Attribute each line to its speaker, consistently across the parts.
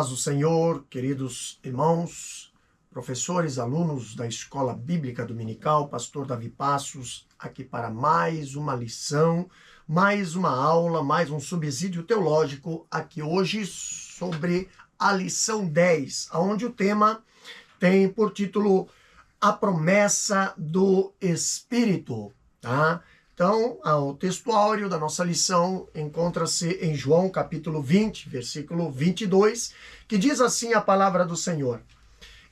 Speaker 1: paz do Senhor, queridos irmãos, professores, alunos da Escola Bíblica Dominical, pastor Davi Passos, aqui para mais uma lição, mais uma aula, mais um subsídio teológico, aqui hoje sobre a lição 10, onde o tema tem por título A Promessa do Espírito, tá? Então, o textuário da nossa lição encontra-se em João capítulo 20, versículo 22, que diz assim a palavra do Senhor.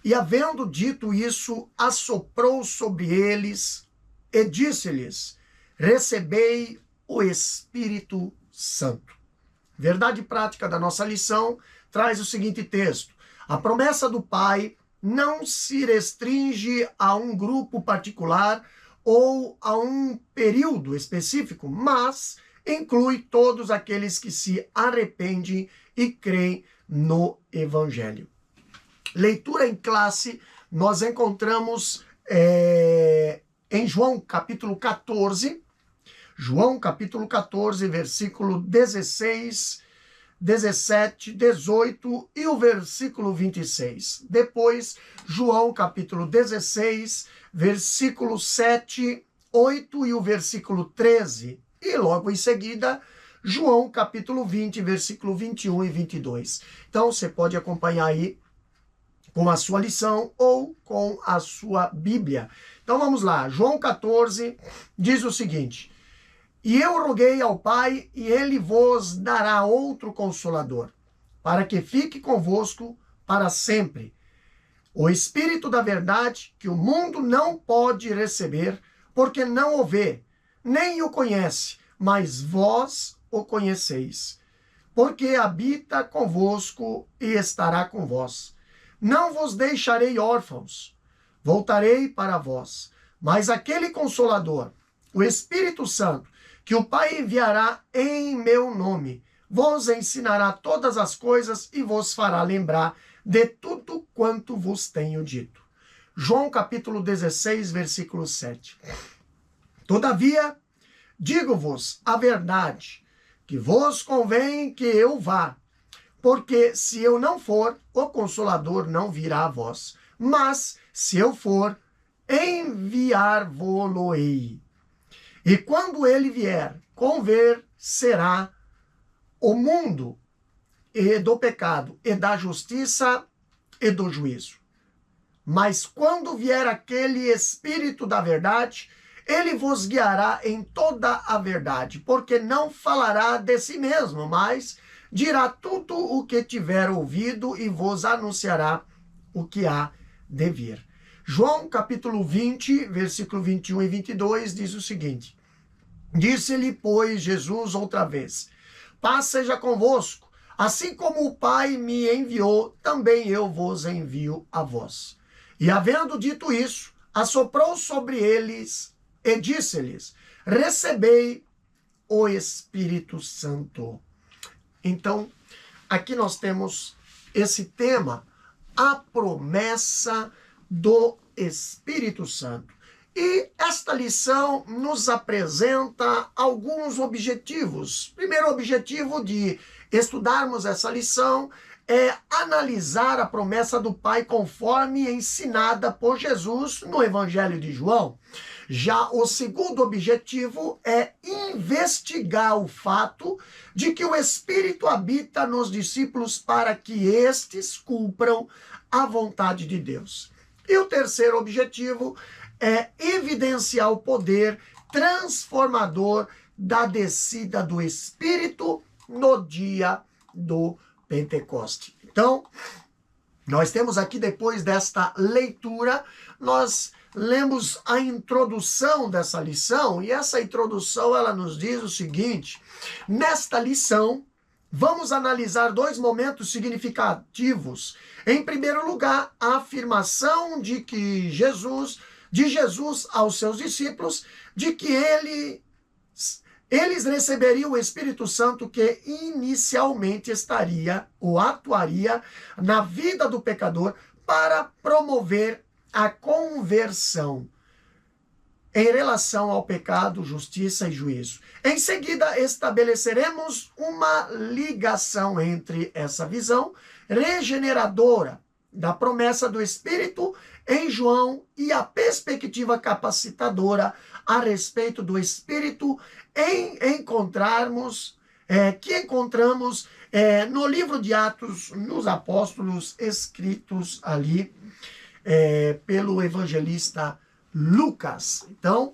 Speaker 1: E havendo dito isso, assoprou sobre eles e disse-lhes, recebei o Espírito Santo. Verdade prática da nossa lição traz o seguinte texto. A promessa do Pai não se restringe a um grupo particular ou a um período específico, mas inclui todos aqueles que se arrependem e creem no Evangelho. Leitura em classe, nós encontramos em João capítulo 14, versículo 16, 17, 18 e o versículo 26. Depois, João capítulo 16, versículo 7, 8 e o versículo 13. E logo em seguida, João capítulo 20, versículo 21 e 22. Então, você pode acompanhar aí com a sua lição ou com a sua Bíblia. Então, vamos lá. João 14 diz o seguinte. E eu roguei ao Pai, e ele vos dará outro Consolador, para que fique convosco para sempre. O Espírito da verdade, que o mundo não pode receber, porque não o vê, nem o conhece, mas vós o conheceis, porque habita convosco e estará com vós. Não vos deixarei órfãos, voltarei para vós. Mas aquele Consolador, o Espírito Santo, que o Pai enviará em meu nome, vos ensinará todas as coisas e vos fará lembrar de tudo quanto vos tenho dito. João capítulo 16, versículo 7. Todavia, digo-vos a verdade, que vos convém que eu vá, porque se eu não for, o Consolador não virá a vós, mas se eu for, enviar-vos-ei. E quando ele vier, convencerá o mundo e do pecado, e da justiça e do juízo. Mas quando vier aquele Espírito da verdade, ele vos guiará em toda a verdade, porque não falará de si mesmo, mas dirá tudo o que tiver ouvido e vos anunciará o que há de vir. João capítulo 20, versículo 21 e 22 diz o seguinte. Disse-lhe, pois, Jesus outra vez, paz seja convosco, assim como o Pai me enviou, também eu vos envio a vós. E havendo dito isso, assoprou sobre eles e disse-lhes, recebei o Espírito Santo. Então, aqui nós temos esse tema, a promessa do Espírito Santo. E esta lição nos apresenta alguns objetivos. Primeiro objetivo de estudarmos essa lição é analisar a promessa do Pai conforme ensinada por Jesus no Evangelho de João. Já o segundo objetivo é investigar o fato de que o Espírito habita nos discípulos para que estes cumpram a vontade de Deus. E o terceiro objetivo é evidenciar o poder transformador da descida do Espírito no dia do Pentecoste. Então, nós temos aqui, depois desta leitura, nós lemos a introdução dessa lição, e essa introdução ela nos diz o seguinte, nesta lição, vamos analisar dois momentos significativos. Em primeiro lugar, a afirmação de Jesus aos seus discípulos, de que eles receberiam o Espírito Santo que inicialmente estaria ou atuaria na vida do pecador para promover a conversão em relação ao pecado, justiça e juízo. Em seguida, estabeleceremos uma ligação entre essa visão regeneradora da promessa do Espírito em João e a perspectiva capacitadora a respeito do Espírito que encontramos no livro de Atos, nos Apóstolos, escritos ali pelo evangelista Lucas. Então,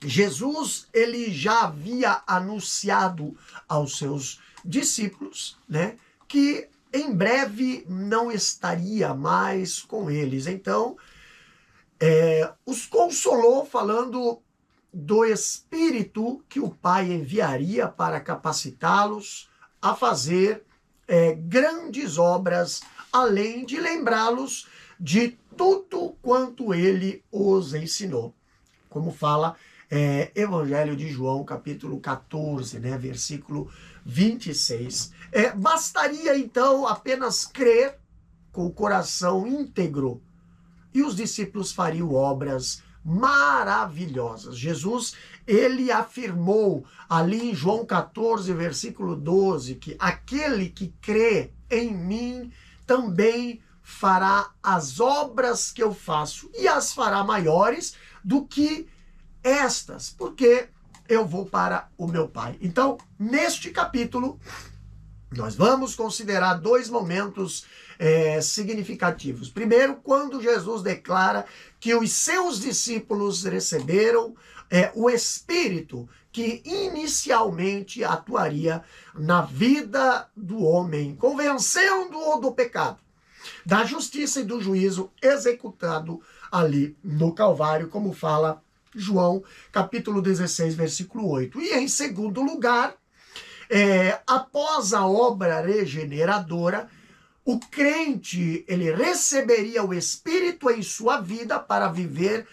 Speaker 1: Jesus, ele já havia anunciado aos seus discípulos, né, que em breve não estaria mais com eles. Então, os consolou falando do Espírito que o Pai enviaria para capacitá-los a fazer grandes obras, além de lembrá-los de tudo quanto ele os ensinou. Como fala Evangelho de João, capítulo 14, né, versículo 26. Bastaria, então, apenas crer com o coração íntegro e os discípulos fariam obras maravilhosas. Jesus, ele afirmou ali em João 14, versículo 12, que aquele que crê em mim também fará as obras que eu faço e as fará maiores do que estas, porque eu vou para o meu Pai. Então, neste capítulo, nós vamos considerar dois momentos significativos. Primeiro, quando Jesus declara que os seus discípulos receberam o Espírito que inicialmente atuaria na vida do homem, convencendo-o do pecado, da justiça e do juízo executado ali no Calvário, como fala João, capítulo 16, versículo 8. E em segundo lugar, após a obra regeneradora, o crente, ele receberia o Espírito em sua vida para viver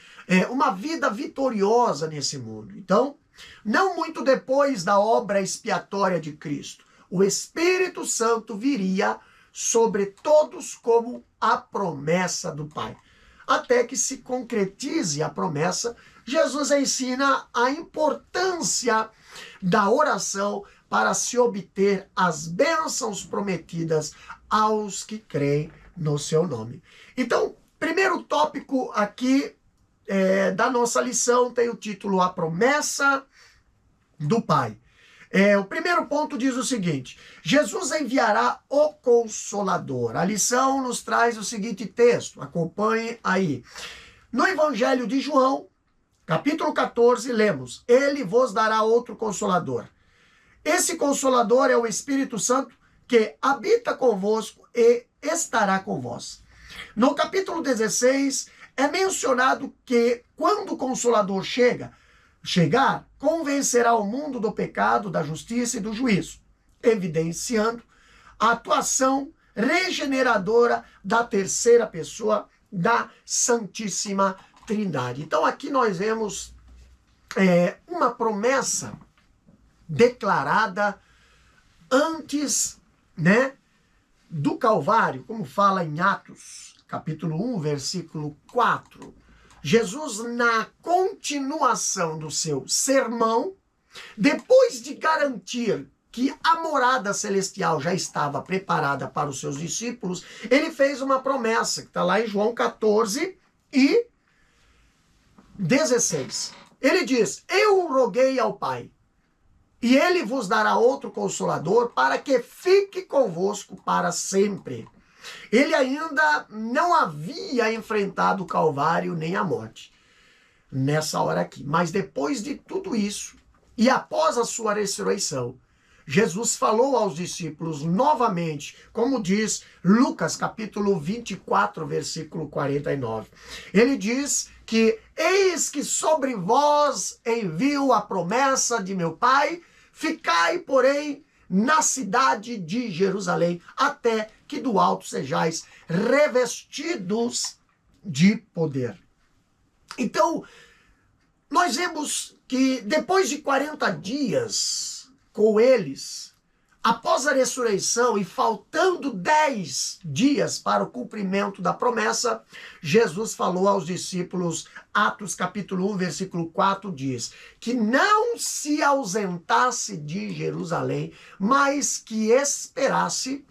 Speaker 1: uma vida vitoriosa nesse mundo. Então, não muito depois da obra expiatória de Cristo, o Espírito Santo viria sobre todos como a promessa do Pai. Até que se concretize a promessa, Jesus ensina a importância da oração para se obter as bênçãos prometidas aos que creem no seu nome. Então, primeiro tópico aqui da nossa lição tem o título A Promessa do Pai. O primeiro ponto diz o seguinte: Jesus enviará o Consolador. A lição nos traz o seguinte texto, acompanhe aí. No Evangelho de João, capítulo 14, lemos: Ele vos dará outro Consolador. Esse Consolador é o Espírito Santo que habita convosco e estará com vós. No capítulo 16, é mencionado que quando o Consolador chegar, convencerá o mundo do pecado, da justiça e do juízo, evidenciando a atuação regeneradora da terceira pessoa da Santíssima Trindade. Então aqui nós vemos uma promessa declarada antes, né, do Calvário, como fala em Atos, capítulo 1, versículo 4. Jesus, na continuação do seu sermão, depois de garantir que a morada celestial já estava preparada para os seus discípulos, ele fez uma promessa, que está lá em João 14 e 16. Ele diz: Eu roguei ao Pai, e ele vos dará outro Consolador para que fique convosco para sempre. Ele ainda não havia enfrentado o Calvário nem a morte nessa hora aqui. Mas depois de tudo isso, e após a sua ressurreição, Jesus falou aos discípulos novamente, como diz Lucas capítulo 24, versículo 49. Ele diz que: eis que sobre vós envio a promessa de meu Pai, ficai, porém, na cidade de Jerusalém, até que do alto sejais revestidos de poder. Então, nós vemos que depois de 40 dias com eles, após a ressurreição e faltando 10 dias para o cumprimento da promessa, Jesus falou aos discípulos, Atos capítulo 1, versículo 4 diz, que não se ausentasse de Jerusalém, mas que esperasse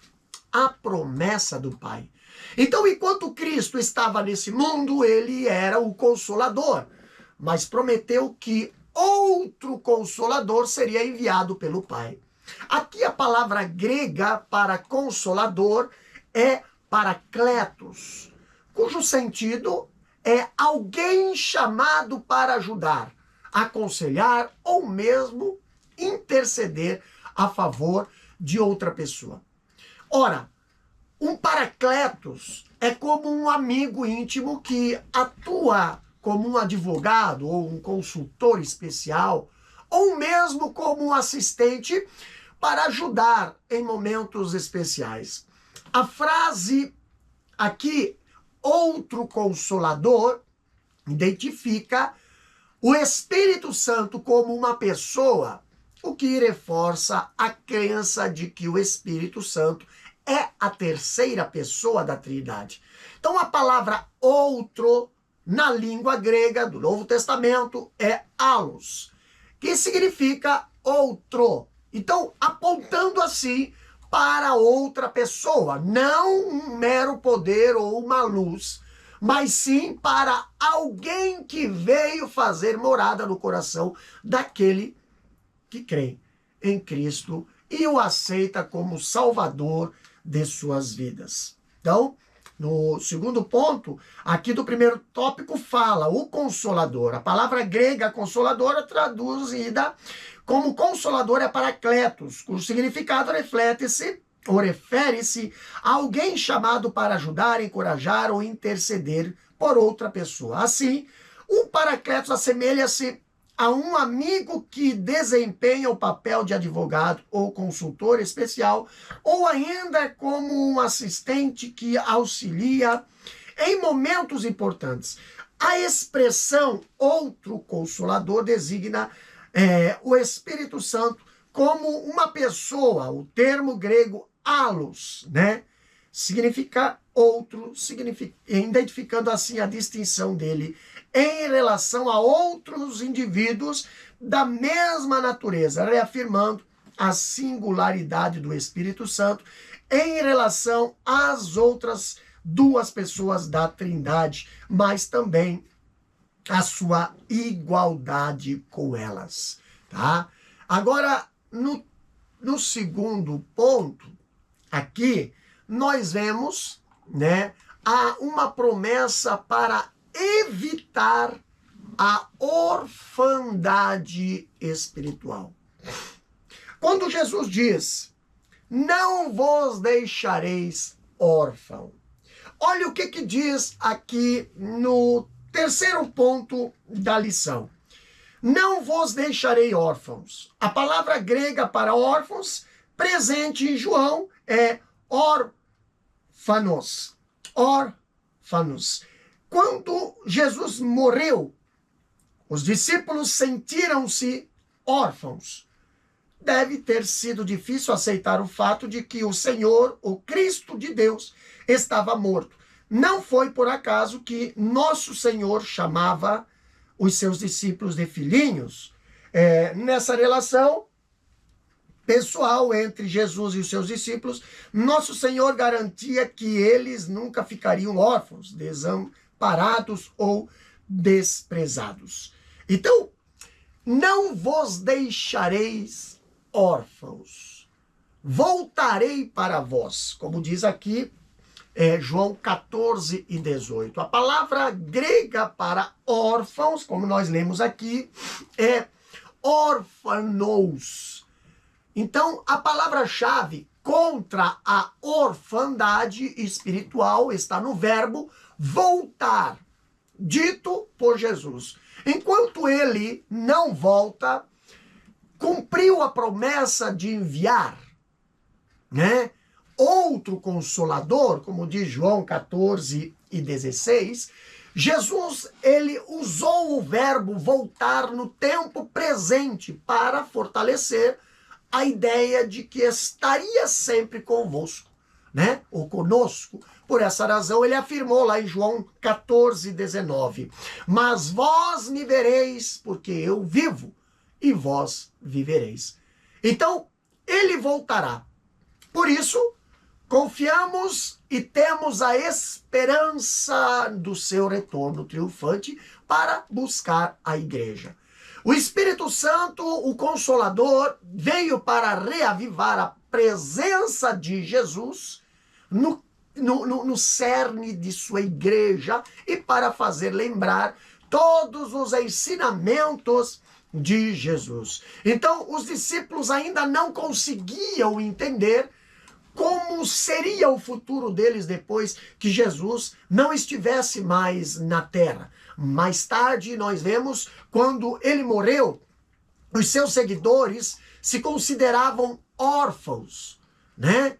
Speaker 1: a promessa do Pai. Então, enquanto Cristo estava nesse mundo, ele era o Consolador, mas prometeu que outro Consolador seria enviado pelo Pai. Aqui a palavra grega para Consolador é Paracletos, cujo sentido é alguém chamado para ajudar, aconselhar ou mesmo interceder a favor de outra pessoa. Ora, um Paracletos é como um amigo íntimo que atua como um advogado ou um consultor especial, ou mesmo como um assistente para ajudar em momentos especiais. A frase aqui, outro Consolador, identifica o Espírito Santo como uma pessoa, o que reforça a crença de que o Espírito Santo é a terceira pessoa da Trindade. Então a palavra outro, na língua grega do Novo Testamento, é allos, que significa outro. Então, apontando assim para outra pessoa, não um mero poder ou uma luz, mas sim para alguém que veio fazer morada no coração daquele que crê em Cristo e o aceita como Salvador de suas vidas. Então, no segundo ponto, aqui do primeiro tópico fala o Consolador. A palavra grega consoladora traduzida como Consolador é Paracletos, cujo significado reflete-se ou refere-se a alguém chamado para ajudar, encorajar ou interceder por outra pessoa. Assim, um Paracletos assemelha-se a um amigo que desempenha o papel de advogado ou consultor especial, ou ainda como um assistente que auxilia em momentos importantes. A expressão outro Consolador designa o Espírito Santo como uma pessoa. O termo grego allos, né? Significa outro, identificando assim a distinção dele em relação a outros indivíduos da mesma natureza, reafirmando a singularidade do Espírito Santo em relação às outras duas pessoas da Trindade, mas também a sua igualdade com elas, tá? Agora, no segundo ponto, aqui, nós vemos, né, uma promessa para evitar a orfandade espiritual. Quando Jesus diz, não vos deixareis órfão, olha o que diz aqui no terceiro ponto da lição. Não vos deixarei órfãos. A palavra grega para órfãos, presente em João, é órfãos. Órfãos. Quando Jesus morreu, os discípulos sentiram-se órfãos. Deve ter sido difícil aceitar o fato de que o Senhor, o Cristo de Deus, estava morto. Não foi por acaso que nosso Senhor chamava os seus discípulos de filhinhos. Nessa relação pessoal entre Jesus e os seus discípulos, nosso Senhor garantia que eles nunca ficariam órfãos, desamparados ou desprezados. Então, não vos deixareis órfãos, voltarei para vós, como diz aqui João 14 e 18. A palavra grega para órfãos, como nós lemos aqui, é órfãos. Então, a palavra-chave contra a orfandade espiritual está no verbo voltar, dito por Jesus. Enquanto ele não volta, cumpriu a promessa de enviar, né, outro Consolador, como diz João 14 e 16, Jesus, ele usou o verbo voltar no tempo presente para fortalecer a ideia de que estaria sempre convosco, né? Ou conosco. Por essa razão, ele afirmou lá em João 14, 19, mas vós me vereis, porque eu vivo, e vós vivereis. Então, ele voltará. Por isso, confiamos e temos a esperança do seu retorno triunfante para buscar a igreja. O Espírito Santo, o Consolador, veio para reavivar a presença de Jesus no cerne de sua igreja e para fazer lembrar todos os ensinamentos de Jesus. Então, os discípulos ainda não conseguiam entender como seria o futuro deles depois que Jesus não estivesse mais na terra. Mais tarde, nós vemos, quando ele morreu, os seus seguidores se consideravam órfãos, né?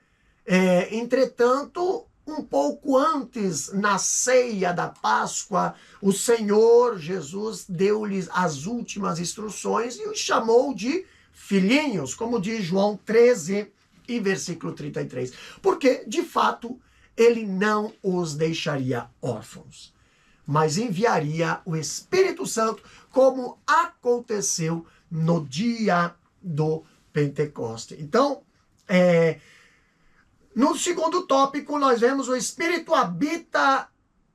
Speaker 1: Entretanto, um pouco antes, na ceia da Páscoa, o Senhor Jesus deu-lhes as últimas instruções e os chamou de filhinhos, como diz João 13 e versículo 33. Porque, de fato, ele não os deixaria órfãos, mas enviaria o Espírito Santo, como aconteceu no dia do Pentecoste. Então, no segundo tópico, nós vemos o Espírito habita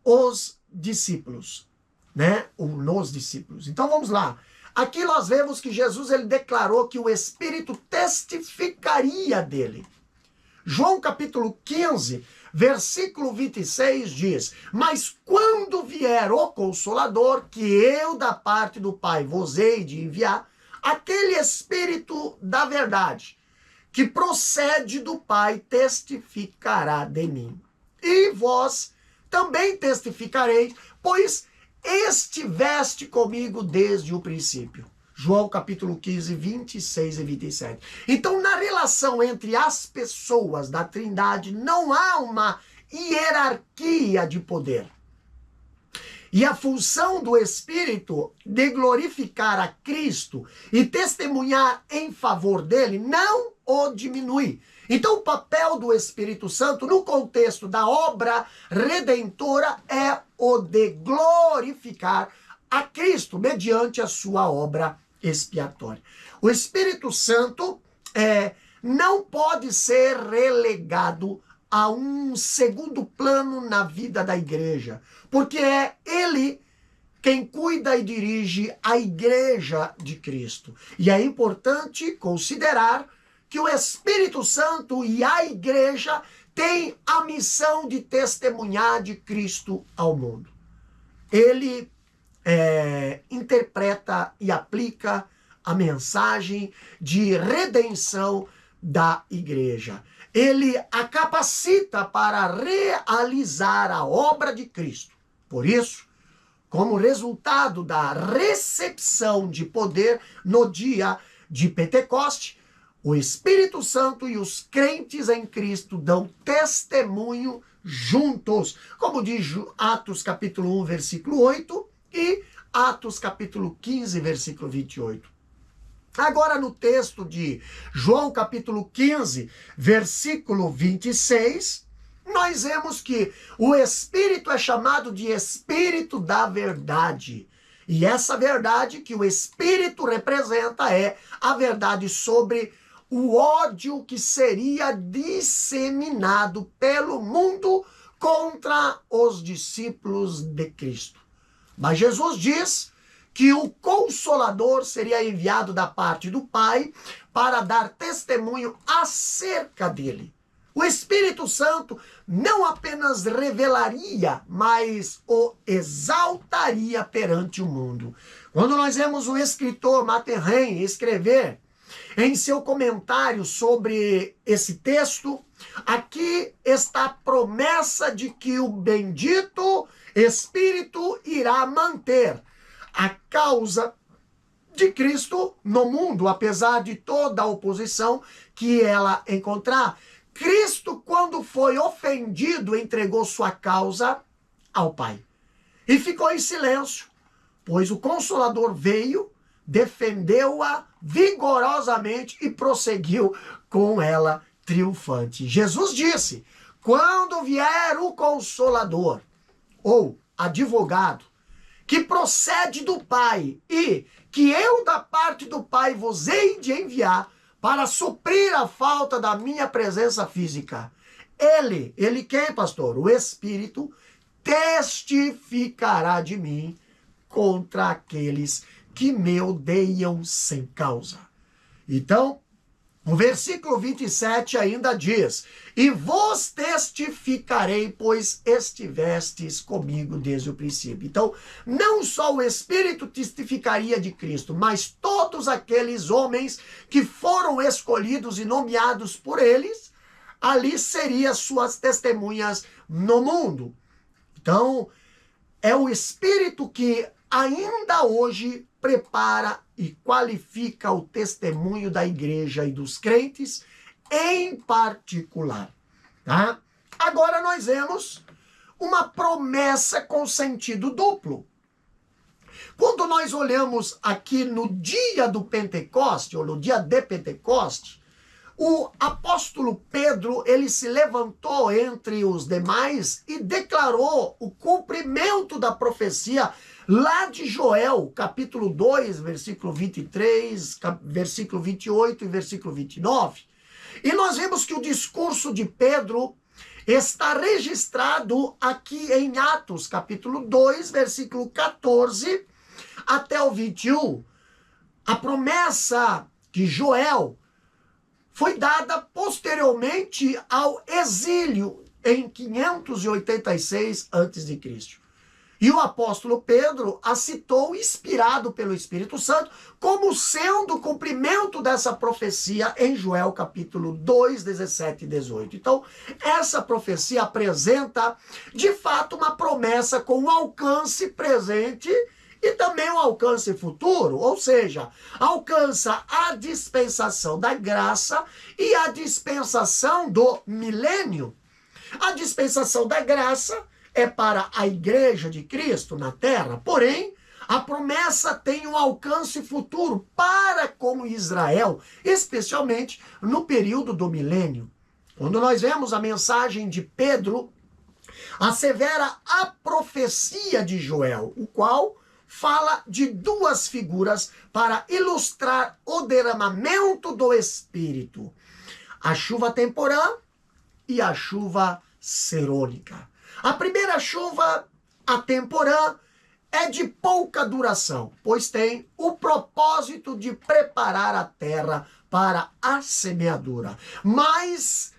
Speaker 1: os discípulos, né? Nos discípulos. Então, vamos lá. Aqui nós vemos que Jesus ele declarou que o Espírito testificaria dele. João capítulo 15, versículo 26 diz: mas quando vier o Consolador, que eu da parte do Pai vos hei de enviar, aquele Espírito da verdade, que procede do Pai, testificará de mim. E vós também testificareis, pois estiveste comigo desde o princípio. João capítulo 15, 26 e 27. Então, na relação entre as pessoas da Trindade, não há uma hierarquia de poder. E a função do Espírito de glorificar a Cristo e testemunhar em favor dele não o diminui. Então, o papel do Espírito Santo, no contexto da obra redentora, é o de glorificar a Cristo mediante a sua obra expiatória. O Espírito Santo não pode ser relegado a um segundo plano na vida da igreja, porque é ele quem cuida e dirige a igreja de Cristo. E é importante considerar que o Espírito Santo e a igreja têm a missão de testemunhar de Cristo ao mundo. Ele interpreta e aplica a mensagem de redenção da igreja. Ele a capacita para realizar a obra de Cristo. Por isso, como resultado da recepção de poder no dia de Pentecoste, o Espírito Santo e os crentes em Cristo dão testemunho juntos, como diz Atos capítulo 1, versículo 8 e Atos capítulo 15, versículo 28. Agora, no texto de João capítulo 15, versículo 26, nós vemos que o Espírito é chamado de Espírito da verdade. E essa verdade que o Espírito representa é a verdade sobre o ódio que seria disseminado pelo mundo contra os discípulos de Cristo. Mas Jesus diz que o Consolador seria enviado da parte do Pai para dar testemunho acerca dele. O Espírito Santo não apenas revelaria, mas o exaltaria perante o mundo. Quando nós vemos o escritor Materren escrever em seu comentário sobre esse texto, aqui está a promessa de que o bendito Espírito irá manter a causa de Cristo no mundo, apesar de toda a oposição que ela encontrar. Cristo, quando foi ofendido, entregou sua causa ao Pai e ficou em silêncio, pois o Consolador veio, defendeu-a vigorosamente e prosseguiu com ela triunfante. Jesus disse: quando vier o Consolador, ou advogado, que procede do Pai e que eu da parte do Pai vos hei de enviar para suprir a falta da minha presença física, Ele quem, pastor? O Espírito testificará de mim contra aqueles que me odeiam sem causa. Então, o versículo 27 ainda diz: e vos testificarei, pois estivestes comigo desde o princípio. Então, não só o Espírito testificaria de Cristo, mas todos aqueles homens que foram escolhidos e nomeados por eles, ali seriam suas testemunhas no mundo. Então, é o Espírito que ainda hoje prepara e qualifica o testemunho da igreja e dos crentes em particular, tá? Agora nós vemos uma promessa com sentido duplo. Quando nós olhamos aqui no dia do Pentecoste, ou no dia de Pentecoste, o apóstolo Pedro, ele se levantou entre os demais e declarou o cumprimento da profecia lá de Joel, capítulo 2, versículo 23, versículo 28 e versículo 29. E nós vemos que o discurso de Pedro está registrado aqui em Atos, capítulo 2, versículo 14 até o 21. A promessa de Joel foi dada posteriormente ao exílio em 586 a.C. E o apóstolo Pedro a citou, inspirado pelo Espírito Santo, como sendo o cumprimento dessa profecia em Joel capítulo 2, 17 e 18. Então, essa profecia apresenta, de fato, uma promessa com um alcance presente e também um alcance futuro, ou seja, alcança a dispensação da graça e a dispensação do milênio. A dispensação da graça é para a igreja de Cristo na terra, porém, a promessa tem um alcance futuro para com Israel, especialmente no período do milênio. Quando nós vemos a mensagem de Pedro, assevera a profecia de Joel, o qual fala de duas figuras para ilustrar o derramamento do Espírito: a chuva temporã e a chuva serônica. A primeira chuva, a temporã, é de pouca duração, pois tem o propósito de preparar a terra para a semeadura. Mas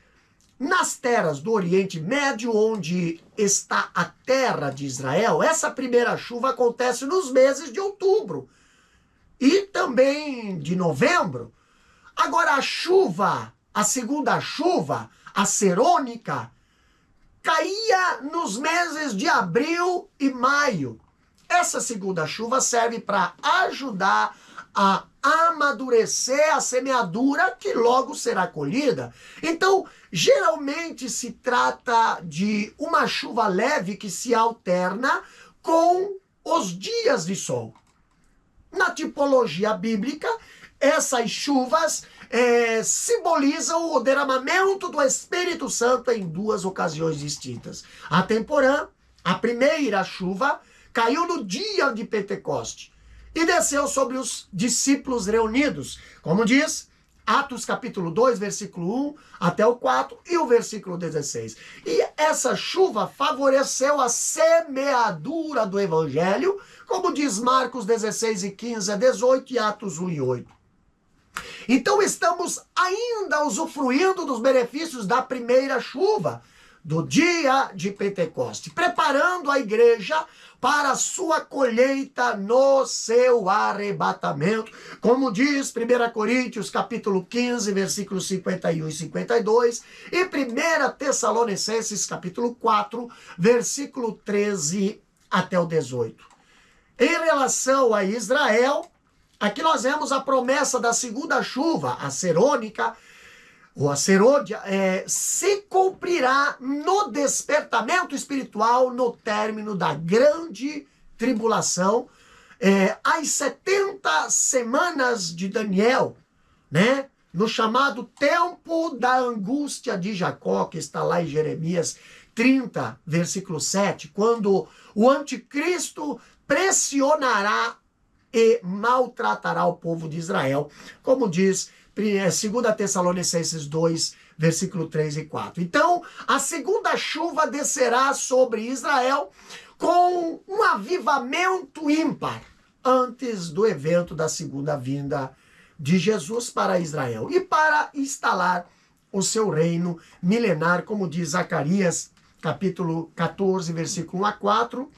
Speaker 1: nas terras do Oriente Médio, onde está a terra de Israel, essa primeira chuva acontece nos meses de outubro e também de novembro. Agora a chuva, a segunda chuva, a serônica, caía nos meses de abril e maio. Essa segunda chuva serve para ajudar a amadurecer a semeadura que logo será colhida. Então, geralmente se trata de uma chuva leve que se alterna com os dias de sol. Na tipologia bíblica, essas chuvas simbolizam o derramamento do Espírito Santo em duas ocasiões distintas. A temporã, a primeira chuva, caiu no dia de Pentecoste e desceu sobre os discípulos reunidos, como diz Atos capítulo 2, versículo 1 até o 4 e o versículo 16. E essa chuva favoreceu a semeadura do evangelho, como diz Marcos 16 e 15 a 18 e Atos 1 e 8. Então estamos ainda usufruindo dos benefícios da primeira chuva, do dia de Pentecoste, preparando a igreja para a sua colheita no seu arrebatamento, como diz 1 Coríntios capítulo 15, versículos 51 e 52, e 1 Tessalonicenses capítulo 4, versículo 13 até o 18. Em relação a Israel, aqui nós vemos a promessa da segunda chuva, a serônica, ou a serôdia, se cumprirá no despertamento espiritual no término da grande tribulação, às 70 semanas de Daniel, né? No chamado tempo da angústia de Jacó, que está lá em Jeremias 30, versículo 7, quando o anticristo pressionará e maltratará o povo de Israel, como diz 2 Tessalonicenses 2, versículo 3 e 4. Então, a segunda chuva descerá sobre Israel com um avivamento ímpar antes do evento da segunda vinda de Jesus para Israel e para instalar o seu reino milenar, como diz Zacarias, capítulo 14, versículo 1 a 4,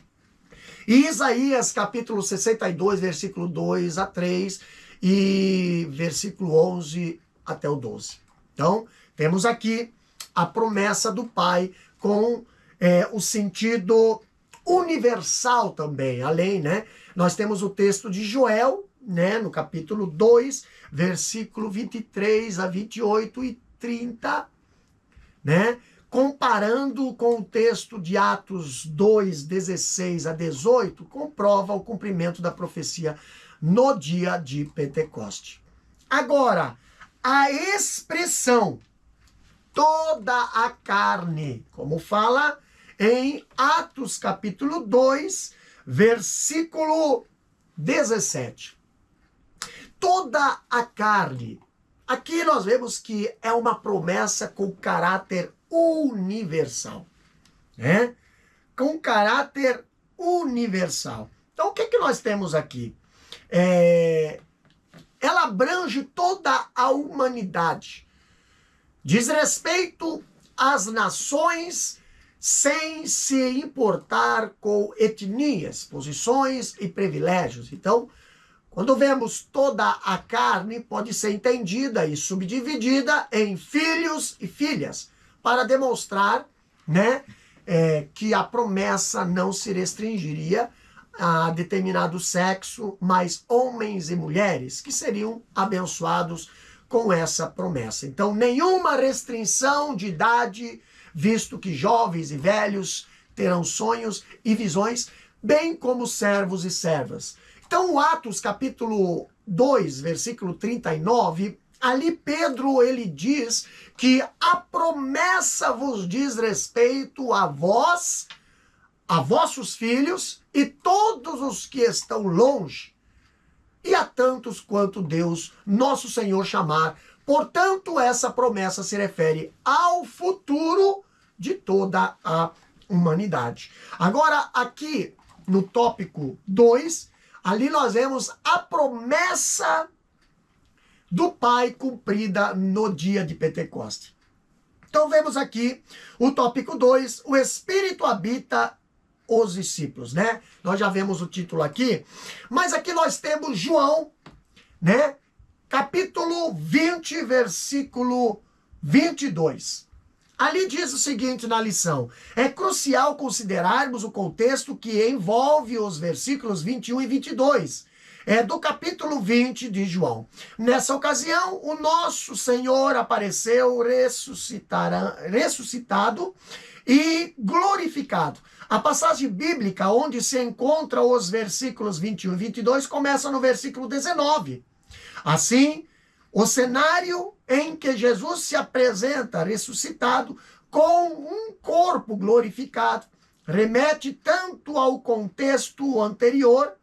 Speaker 1: e Isaías, capítulo 62, versículo 2 a 3 e versículo 11 até o 12. Então, temos aqui a promessa do Pai com o sentido universal também, além, né? Nós temos o texto de Joel, né, no capítulo 2, versículo 23 a 28 e 30, né? Comparando com o texto de Atos 2, 16 a 18, comprova o cumprimento da profecia no dia de Pentecoste. Agora, a expressão toda a carne, como fala em Atos capítulo 2, versículo 17. Toda a carne. Aqui nós vemos que é uma promessa com caráter universal, né? Com caráter universal. Então, o que nós temos aqui? Ela abrange toda a humanidade. Diz respeito às nações sem se importar com etnias, posições e privilégios. Então, quando vemos toda a carne, pode ser entendida e subdividida em filhos e filhas, para demonstrar, né, que a promessa não se restringiria a determinado sexo, mas homens e mulheres que seriam abençoados com essa promessa. Então, nenhuma restrição de idade, visto que jovens e velhos terão sonhos e visões, bem como servos e servas. Então, o Atos capítulo 2, versículo 39, ali Pedro, ele diz que a promessa vos diz respeito a vós, a vossos filhos e todos os que estão longe, e a tantos quanto Deus, nosso Senhor, chamar. Portanto, essa promessa se refere ao futuro de toda a humanidade. Agora, aqui no tópico 2, ali nós vemos a promessa do Pai cumprida no dia de Pentecoste. Então vemos aqui o tópico 2, o Espírito habita os discípulos, né? Nós já vemos o título aqui, mas aqui nós temos João, né? Capítulo 20, versículo 22. Ali diz o seguinte na lição: é crucial considerarmos o contexto que envolve os versículos 21 e 22. Do capítulo 20 de João. Nessa ocasião, o nosso Senhor apareceu ressuscitado e glorificado. A passagem bíblica onde se encontram os versículos 21 e 22 começa no versículo 19. Assim, o cenário em que Jesus se apresenta ressuscitado com um corpo glorificado remete tanto ao contexto anterior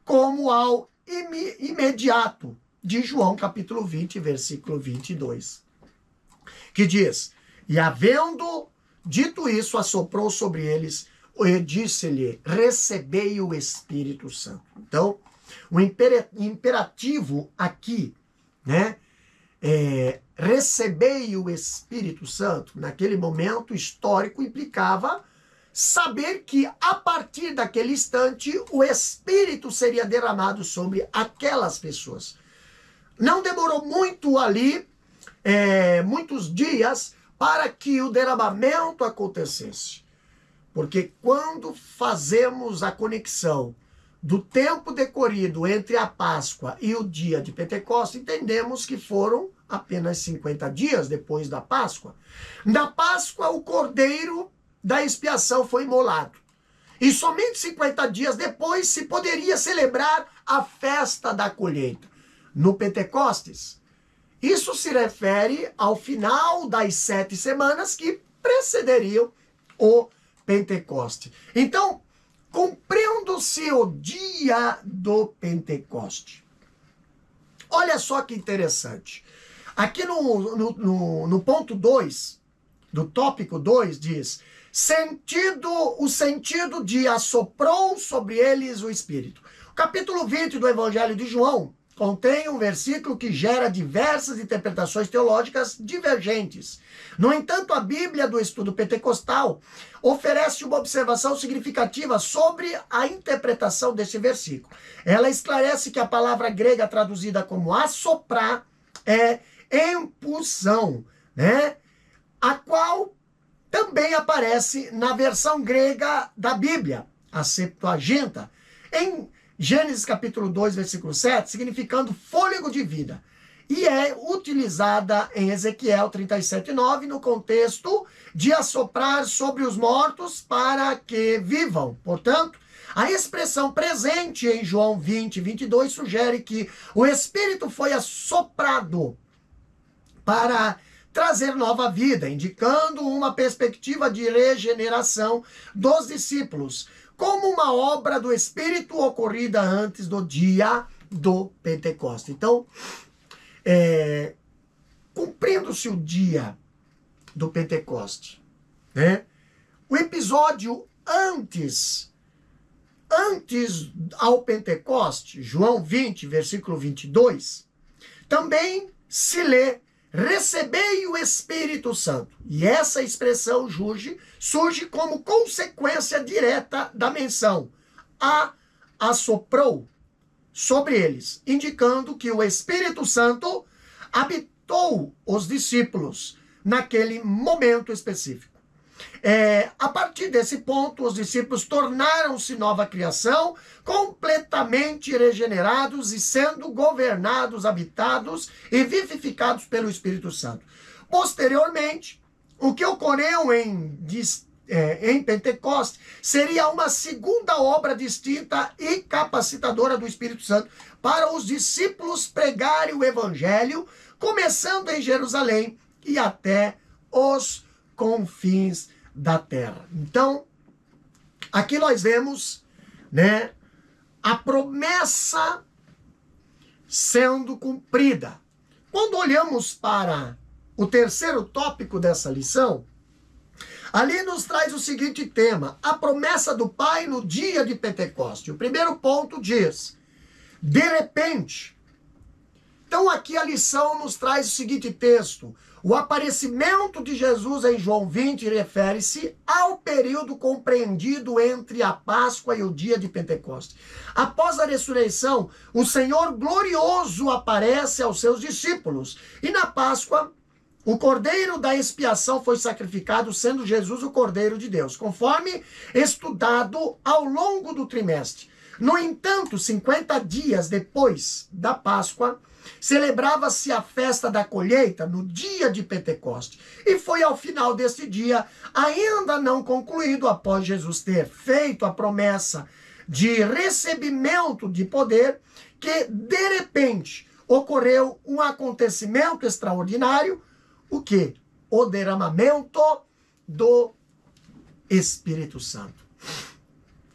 Speaker 1: como ao imediato de João capítulo 20, versículo 22, que diz: e havendo dito isso, assoprou sobre eles e disse-lhe: recebei o Espírito Santo. Então, o imperativo aqui, né, recebei o Espírito Santo, naquele momento histórico, implicava saber que a partir daquele instante o Espírito seria derramado sobre aquelas pessoas. Não demorou muito ali, muitos dias, para que o derramamento acontecesse. Porque quando fazemos a conexão do tempo decorrido entre a Páscoa e o dia de Pentecostes, entendemos que foram apenas 50 dias depois da Páscoa. Na Páscoa, o cordeiro da expiação foi imolado. E somente 50 dias depois se poderia celebrar a festa da colheita. No Pentecostes, isso se refere ao final das 7 semanas que precederiam o Pentecoste. Então, cumprindo-se o dia do Pentecoste. Olha só que interessante. Aqui no ponto 2, do tópico 2, diz: o sentido de assoprou sobre eles o Espírito. O capítulo 20 do Evangelho de João contém um versículo que gera diversas interpretações teológicas divergentes. No entanto, a Bíblia do estudo pentecostal oferece uma observação significativa sobre a interpretação desse versículo. Ela esclarece que a palavra grega traduzida como assoprar é impulsão, né? A qual também aparece na versão grega da Bíblia, a Septuaginta, em Gênesis capítulo 2, versículo 7, significando fôlego de vida. E é utilizada em Ezequiel 37:9 no contexto de assoprar sobre os mortos para que vivam. Portanto, a expressão presente em João 20:22 sugere que o Espírito foi assoprado para trazer nova vida, indicando uma perspectiva de regeneração dos discípulos, como uma obra do Espírito ocorrida antes do dia do Pentecoste. Então, cumprindo-se o dia do Pentecoste, né? O episódio antes ao Pentecoste, João 20, versículo 22, também se lê: recebei o Espírito Santo. E essa expressão surge como consequência direta da menção: assoprou sobre eles, indicando que o Espírito Santo habitou os discípulos naquele momento específico. A partir desse ponto, os discípulos tornaram-se nova criação, completamente regenerados e sendo governados, habitados e vivificados pelo Espírito Santo. Posteriormente, o que ocorreu em Pentecostes seria uma segunda obra distinta e capacitadora do Espírito Santo para os discípulos pregarem o Evangelho, começando em Jerusalém e até os confins da terra. Então, aqui nós vemos, né, a promessa sendo cumprida. Quando olhamos para o terceiro tópico dessa lição, ali nos traz o seguinte tema: a promessa do Pai no dia de Pentecoste. O primeiro ponto diz: de repente. Então aqui a lição nos traz o seguinte texto: o aparecimento de Jesus em João 20 refere-se ao período compreendido entre a Páscoa e o dia de Pentecostes. Após a ressurreição, o Senhor glorioso aparece aos seus discípulos. E na Páscoa, o Cordeiro da expiação foi sacrificado, sendo Jesus o Cordeiro de Deus, conforme estudado ao longo do trimestre. No entanto, 50 dias depois da Páscoa, celebrava-se a festa da colheita no dia de Pentecoste. E foi ao final deste dia, ainda não concluído, após Jesus ter feito a promessa de recebimento de poder, que de repente ocorreu um acontecimento extraordinário. O quê? O derramamento do Espírito Santo.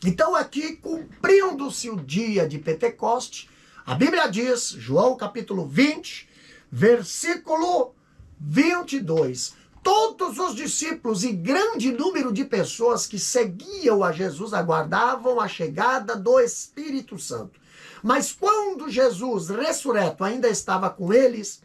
Speaker 1: Então aqui, cumprindo-se o dia de Pentecoste, a Bíblia diz, João capítulo 20, versículo 22, todos os discípulos e grande número de pessoas que seguiam a Jesus aguardavam a chegada do Espírito Santo. Mas quando Jesus, ressurreto, ainda estava com eles,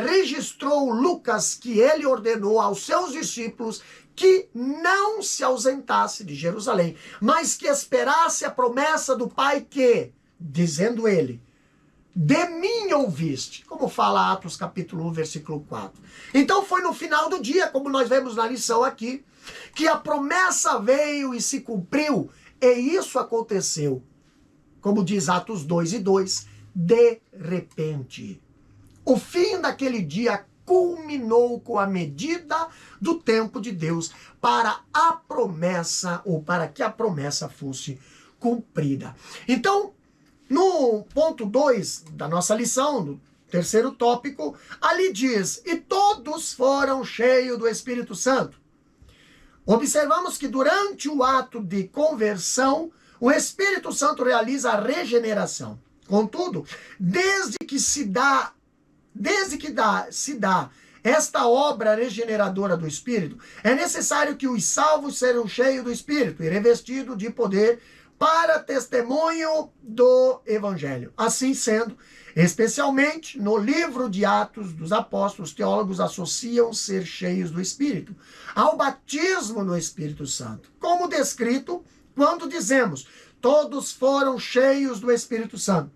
Speaker 1: registrou Lucas que ele ordenou aos seus discípulos que não se ausentasse de Jerusalém, mas que esperasse a promessa do Pai que, dizendo ele, de mim ouviste, como fala Atos capítulo 1, versículo 4. Então foi no final do dia, como nós vemos na lição aqui, que a promessa veio e se cumpriu, e isso aconteceu, como diz Atos 2:2, de repente. O fim daquele dia culminou com a medida do tempo de Deus para a promessa, ou para que a promessa fosse cumprida. Então, no ponto 2 da nossa lição, no terceiro tópico, ali diz: e todos foram cheios do Espírito Santo. Observamos que durante o ato de conversão, o Espírito Santo realiza a regeneração. Contudo, desde que se dá desde que se dá esta obra regeneradora do Espírito, é necessário que os salvos sejam cheios do Espírito e revestidos de poder para testemunho do Evangelho. Assim sendo, especialmente no livro de Atos dos Apóstolos, os teólogos associam ser cheios do Espírito ao batismo no Espírito Santo, como descrito quando dizemos, todos foram cheios do Espírito Santo.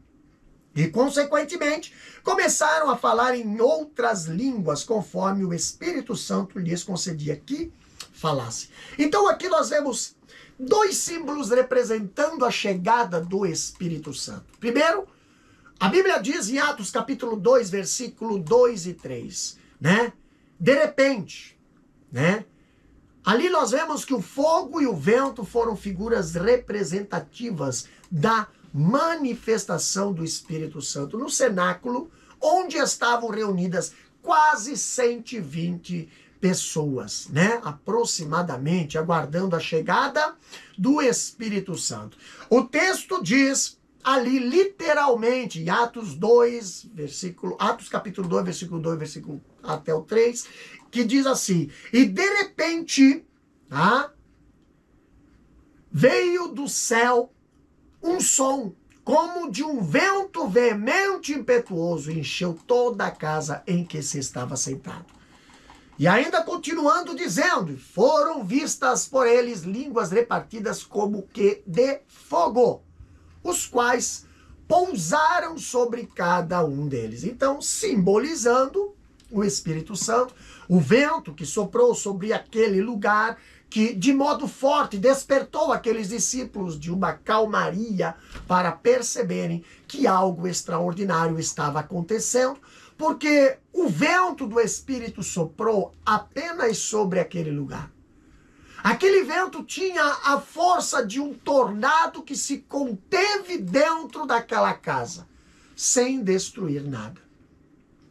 Speaker 1: E, consequentemente, começaram a falar em outras línguas, conforme o Espírito Santo lhes concedia que falasse. Então, aqui nós vemos dois símbolos representando a chegada do Espírito Santo. Primeiro, a Bíblia diz em Atos capítulo 2, versículo 2 e 3, né? De repente, né? Ali nós vemos que o fogo e o vento foram figuras representativas da manifestação do Espírito Santo no cenáculo, onde estavam reunidas quase 120 pessoas, né? Aproximadamente, aguardando a chegada do Espírito Santo. O texto diz ali literalmente, em Atos capítulo 2, versículo 2, versículo até o 3, que diz assim, e de repente, tá? Veio do céu um som, como de um vento veemente e impetuoso, e encheu toda a casa em que se estava sentado. E ainda continuando dizendo, foram vistas por eles línguas repartidas como que de fogo, os quais pousaram sobre cada um deles. Então, simbolizando o Espírito Santo, o vento que soprou sobre aquele lugar, que de modo forte despertou aqueles discípulos de uma calmaria para perceberem que algo extraordinário estava acontecendo, porque o vento do Espírito soprou apenas sobre aquele lugar. Aquele vento tinha a força de um tornado que se conteve dentro daquela casa, sem destruir nada.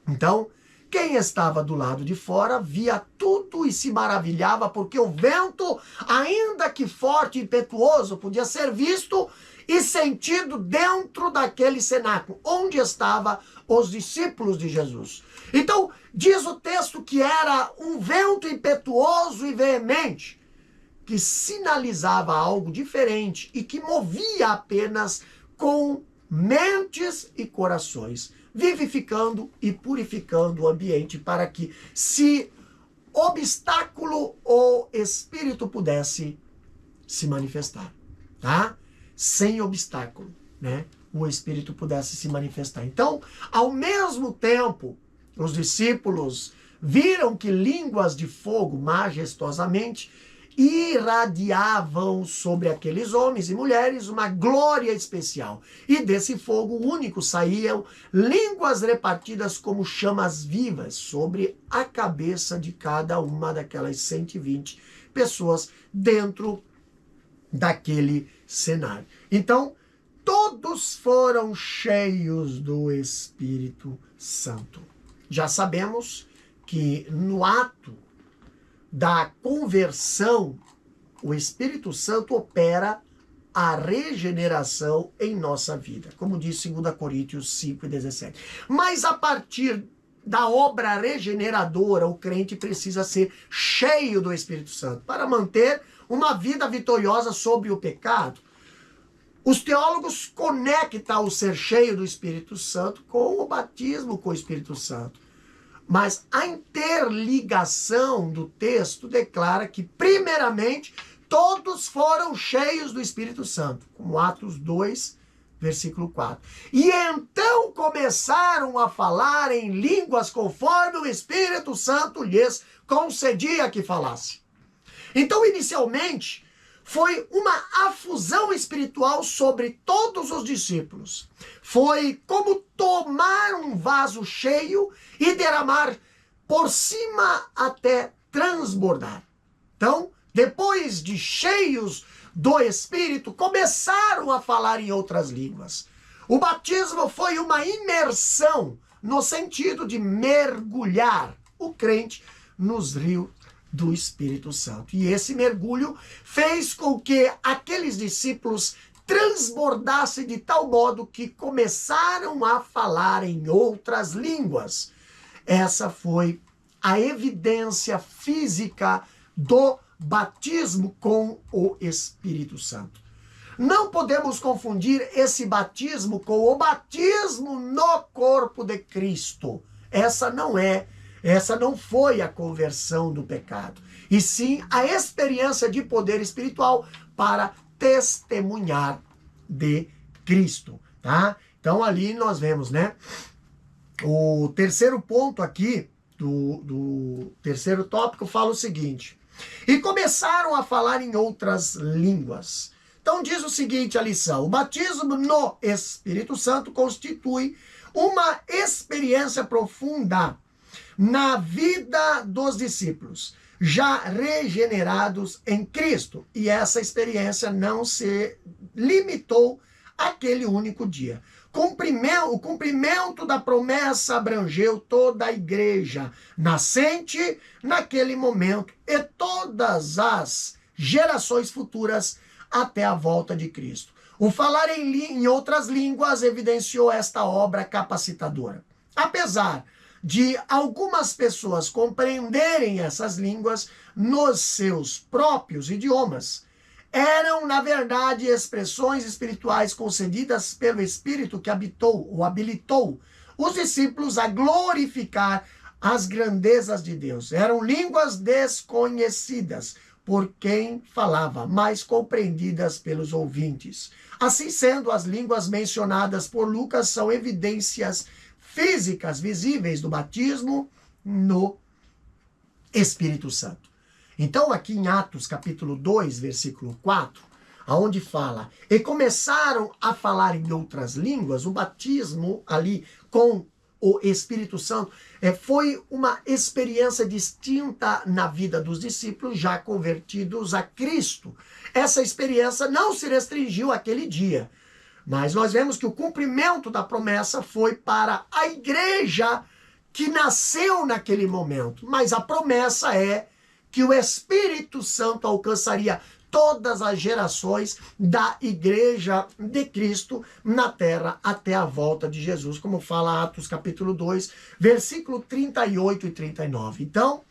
Speaker 1: Então, quem estava do lado de fora via tudo e se maravilhava, porque o vento, ainda que forte e impetuoso, podia ser visto e sentido dentro daquele cenáculo, onde estavam os discípulos de Jesus. Então, diz o texto que era um vento impetuoso e veemente, que sinalizava algo diferente e que movia apenas com mentes e corações, vivificando e purificando o ambiente para que, se obstáculo ou espírito pudesse se manifestar, tá? Sem obstáculo, né? O espírito pudesse se manifestar. Então, ao mesmo tempo, os discípulos viram que línguas de fogo majestosamente irradiavam sobre aqueles homens e mulheres uma glória especial. E desse fogo único saíam línguas repartidas como chamas vivas sobre a cabeça de cada uma daquelas 120 pessoas dentro daquele cenário. Então, todos foram cheios do Espírito Santo. Já sabemos que no ato da conversão, o Espírito Santo opera a regeneração em nossa vida, como diz 2 Coríntios 5:17. Mas a partir da obra regeneradora, o crente precisa ser cheio do Espírito Santo para manter uma vida vitoriosa sobre o pecado. Os teólogos conectam o ser cheio do Espírito Santo com o batismo com o Espírito Santo. Mas a interligação do texto declara que, primeiramente, todos foram cheios do Espírito Santo, como Atos 2, versículo 4. E então começaram a falar em línguas conforme o Espírito Santo lhes concedia que falasse. Então, inicialmente, foi uma afusão espiritual sobre todos os discípulos. Foi como tomar um vaso cheio e derramar por cima até transbordar. Então, depois de cheios do Espírito, começaram a falar em outras línguas. O batismo foi uma imersão, no sentido de mergulhar o crente nos rios do Espírito Santo. E esse mergulho fez com que aqueles discípulos transbordassem de tal modo que começaram a falar em outras línguas. Essa foi a evidência física do batismo com o Espírito Santo. Não podemos confundir esse batismo com o batismo no corpo de Cristo. Essa não foi a conversão do pecado, e sim a experiência de poder espiritual para testemunhar de Cristo, tá? Então ali nós vemos, né? O terceiro ponto aqui do terceiro tópico fala o seguinte: e começaram a falar em outras línguas. Então diz o seguinte a lição: o batismo no Espírito Santo constitui uma experiência profunda na vida dos discípulos, já regenerados em Cristo. E essa experiência não se limitou àquele único dia. O cumprimento da promessa abrangeu toda a igreja nascente naquele momento e todas as gerações futuras até a volta de Cristo. O falar em outras línguas evidenciou esta obra capacitadora. Apesar de algumas pessoas compreenderem essas línguas nos seus próprios idiomas, eram, na verdade, expressões espirituais concedidas pelo Espírito que habilitou os discípulos a glorificar as grandezas de Deus. Eram línguas desconhecidas por quem falava, mas compreendidas pelos ouvintes. Assim sendo, as línguas mencionadas por Lucas são evidências físicas visíveis do batismo no Espírito Santo. Então, aqui em Atos, capítulo 2, versículo 4, aonde fala, e começaram a falar em outras línguas, o batismo ali com o Espírito Santo foi uma experiência distinta na vida dos discípulos já convertidos a Cristo. Essa experiência não se restringiu àquele dia, mas nós vemos que o cumprimento da promessa foi para a igreja que nasceu naquele momento. Mas a promessa é que o Espírito Santo alcançaria todas as gerações da igreja de Cristo na terra até a volta de Jesus, como fala Atos capítulo 2, versículo 38 e 39. Então,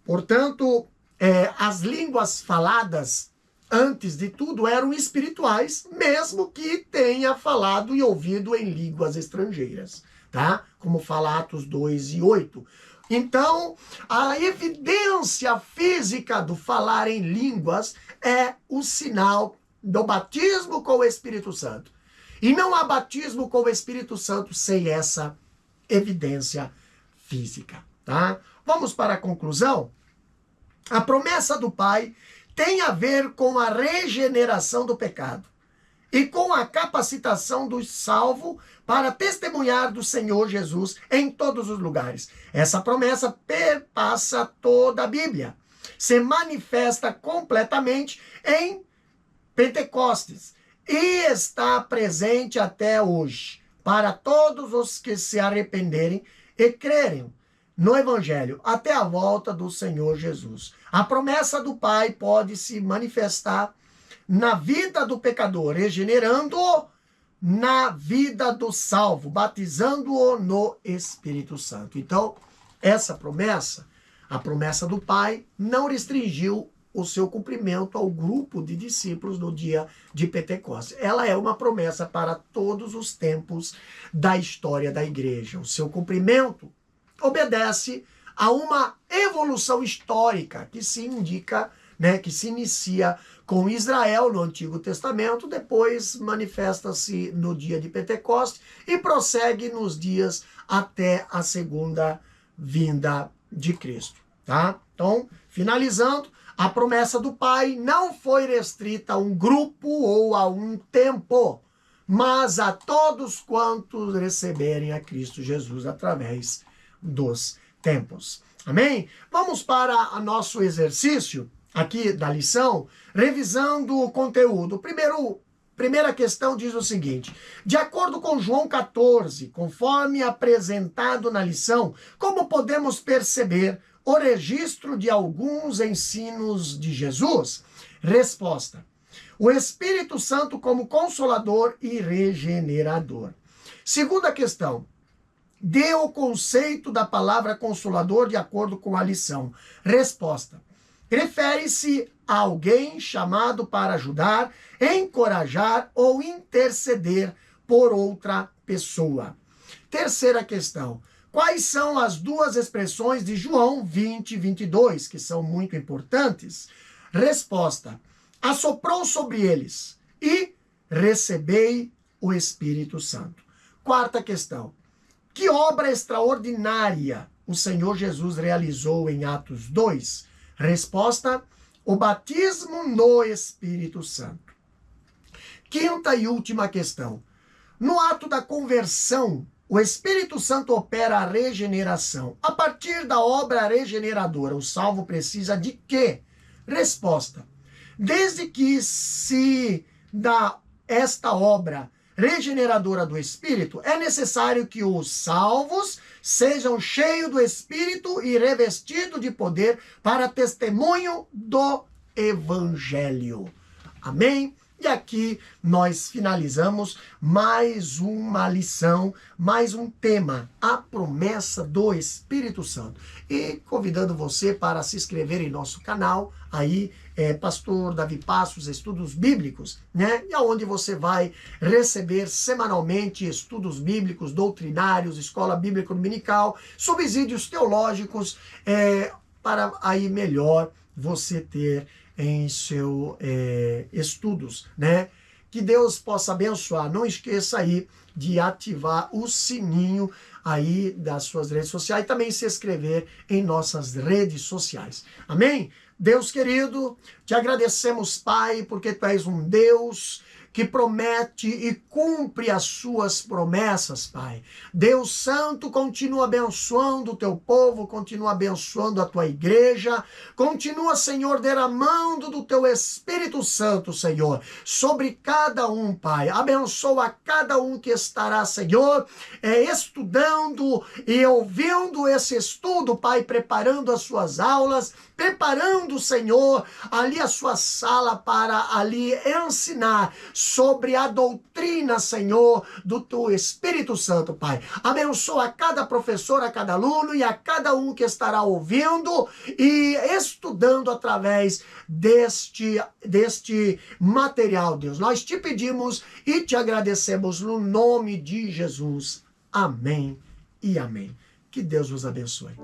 Speaker 1: portanto, as línguas faladas, antes de tudo, eram espirituais, mesmo que tenha falado e ouvido em línguas estrangeiras, tá? Como fala Atos 2 e 8. Então, a evidência física do falar em línguas é o sinal do batismo com o Espírito Santo. E não há batismo com o Espírito Santo sem essa evidência física, tá? Vamos para a conclusão? A promessa do Pai tem a ver com a regeneração do pecado e com a capacitação do salvo para testemunhar do Senhor Jesus em todos os lugares. Essa promessa perpassa toda a Bíblia, se manifesta completamente em Pentecostes e está presente até hoje para todos os que se arrependerem e crerem no Evangelho até a volta do Senhor Jesus. A promessa do Pai pode se manifestar na vida do pecador, regenerando-o na vida do salvo, batizando-o no Espírito Santo. Então, essa promessa, a promessa do Pai, não restringiu o seu cumprimento ao grupo de discípulos no dia de Pentecostes. Ela é uma promessa para todos os tempos da história da igreja. O seu cumprimento obedece a uma evolução histórica que se indica, que se inicia com Israel no Antigo Testamento, depois manifesta-se no dia de Pentecostes e prossegue nos dias até a segunda vinda de Cristo, tá? Então, finalizando, a promessa do Pai não foi restrita a um grupo ou a um tempo, mas a todos quantos receberem a Cristo Jesus através dos tempos. Amém? Vamos para o nosso exercício aqui da lição, revisando o conteúdo. Primeira questão diz o seguinte: de acordo com João 14, conforme apresentado na lição, como podemos perceber o registro de alguns ensinos de Jesus? Resposta: o Espírito Santo como consolador e regenerador. Segunda questão: Dê o conceito da palavra consolador de acordo com a lição. Resposta. Refere-se a alguém chamado para ajudar, encorajar ou interceder por outra pessoa. Terceira questão. Quais são as duas expressões de João 20, 22, que são muito importantes? Resposta. Assoprou sobre eles e recebei o Espírito Santo. Quarta questão. Que obra extraordinária o Senhor Jesus realizou em Atos 2? Resposta. O batismo no Espírito Santo. Quinta e última questão. No ato da conversão, o Espírito Santo opera a regeneração. A partir da obra regeneradora, o salvo precisa de quê? Resposta. Desde que se dá esta obra regeneradora do Espírito, é necessário que os salvos sejam cheios do Espírito e revestidos de poder para testemunho do Evangelho. Amém? E aqui nós finalizamos mais uma lição, mais um tema, a promessa do Espírito Santo. E convidando você para se inscrever em nosso canal, aí Pastor Davi Passos, Estudos Bíblicos, né? E aonde você vai receber semanalmente estudos bíblicos, doutrinários, escola bíblica dominical, subsídios teológicos, para aí melhor você ter em seus estudos, né? Que Deus possa abençoar. Não esqueça aí de ativar o sininho aí das suas redes sociais e também se inscrever em nossas redes sociais. Amém? Deus querido, te agradecemos, Pai, porque Tu és um Deus que promete e cumpre as suas promessas, Pai. Deus Santo, continua abençoando o Teu povo, continua abençoando a Tua igreja, continua, Senhor, derramando do Teu Espírito Santo, Senhor, sobre cada um, Pai. Abençoa cada um que estará, Senhor, estudando e ouvindo esse estudo, Pai, preparando as suas aulas, preparando, Senhor, ali a sua sala para ali ensinar sobre a doutrina, Senhor, do Teu Espírito Santo, Pai. Abençoa a cada professor, a cada aluno e a cada um que estará ouvindo e estudando através deste material, Deus. Nós te pedimos e te agradecemos no nome de Jesus. Amém e amém. Que Deus vos abençoe.